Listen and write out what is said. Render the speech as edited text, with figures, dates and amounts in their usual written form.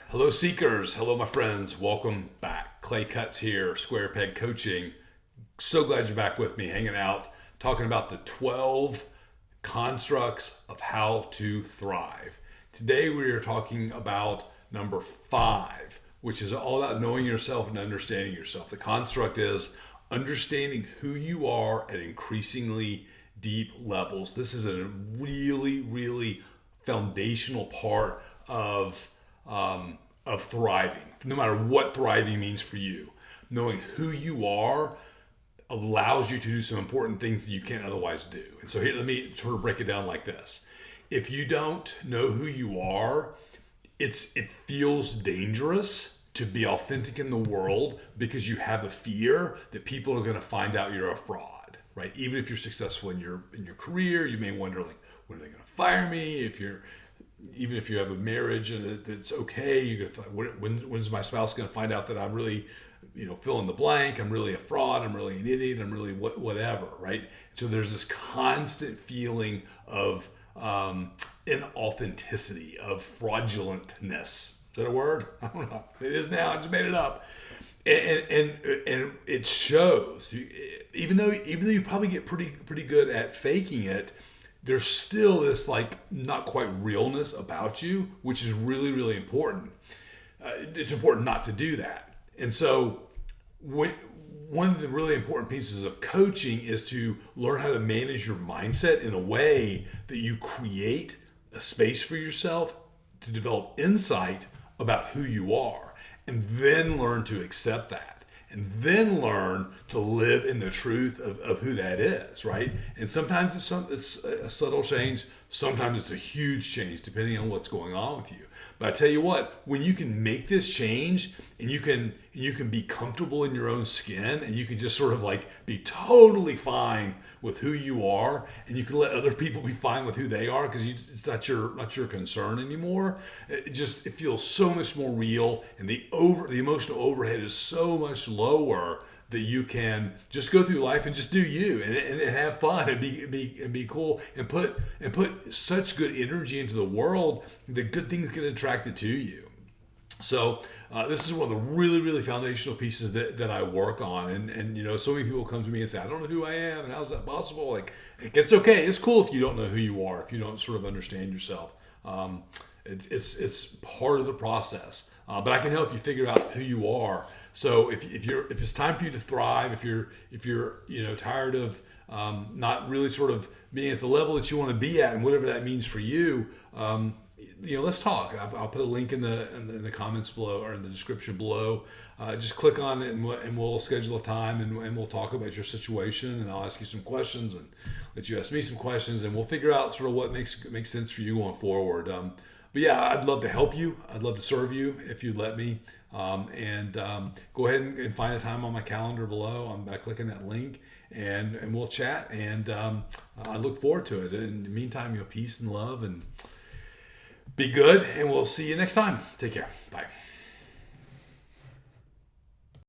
Hello, seekers. Hello, my friends. Welcome back. Clay Cuts here, Square Peg Coaching. So glad you're back with me, hanging out, talking about the 12 constructs of how to thrive. Today, we are talking about number 5, which is all about knowing yourself and understanding yourself. The construct is understanding who you are at increasingly deep levels. This is a really, really foundational part of thriving, no matter what thriving means for you. Knowing who you are allows you to do some important things that you can't otherwise do. And so here, let me sort of break it down like this. If you don't know who you are, it feels dangerous to be authentic in the world because you have a fear that people are going to find out you're a fraud, right? Even if you're successful in your career, you may wonder, like, when are they going to fire me? Even if you have a marriage and it's okay, you're gonna when's my spouse going to find out that I'm really, fill in the blank, I'm really a fraud, I'm really an idiot, I'm really whatever, right? So there's this constant feeling of inauthenticity, of fraudulentness. Is that a word? I don't know. It is now. I just made it up, and it shows. Even though you probably get pretty good at faking it, there's still this not quite realness about you, which is really, really important. It's important not to do that. And so one of the really important pieces of coaching is to learn how to manage your mindset in a way that you create a space for yourself to develop insight about who you are, and then learn to accept that, and then learn to live in the truth of who that is, right? And sometimes it's a subtle change, sometimes it's a huge change, depending on what's going on with you. But I tell you what, when you can make this change, and you can be comfortable in your own skin, and you can just sort of be totally fine with who you are, and you can let other people be fine with who they are, because it's not your concern anymore. It feels so much more real, and the emotional overhead is so much lower that you can just go through life and just do you and have fun and be cool and put such good energy into the world that good things get attracted to you. So this is one of the really, really foundational pieces that I work on. And so many people come to me and say, I don't know who I am, and how's that possible? It's okay. It's cool if you don't know who you are, if you don't sort of understand yourself. It's part of the process. But I can help you figure out who you are. So if it's time for you to thrive, if you're tired of not really sort of being at the level that you want to be at, and whatever that means for you, let's talk. I'll put a link in the comments below, or in the description below. Just click on it, and we'll schedule a time, and we'll talk about your situation, and I'll ask you some questions, and let you ask me some questions, and we'll figure out sort of what makes sense for you going forward. But yeah, I'd love to help you. I'd love to serve you if you'd let me. Go ahead and find a time on my calendar below by clicking that link, and we'll chat. And I look forward to it. In the meantime, peace and love, and be good. And we'll see you next time. Take care. Bye.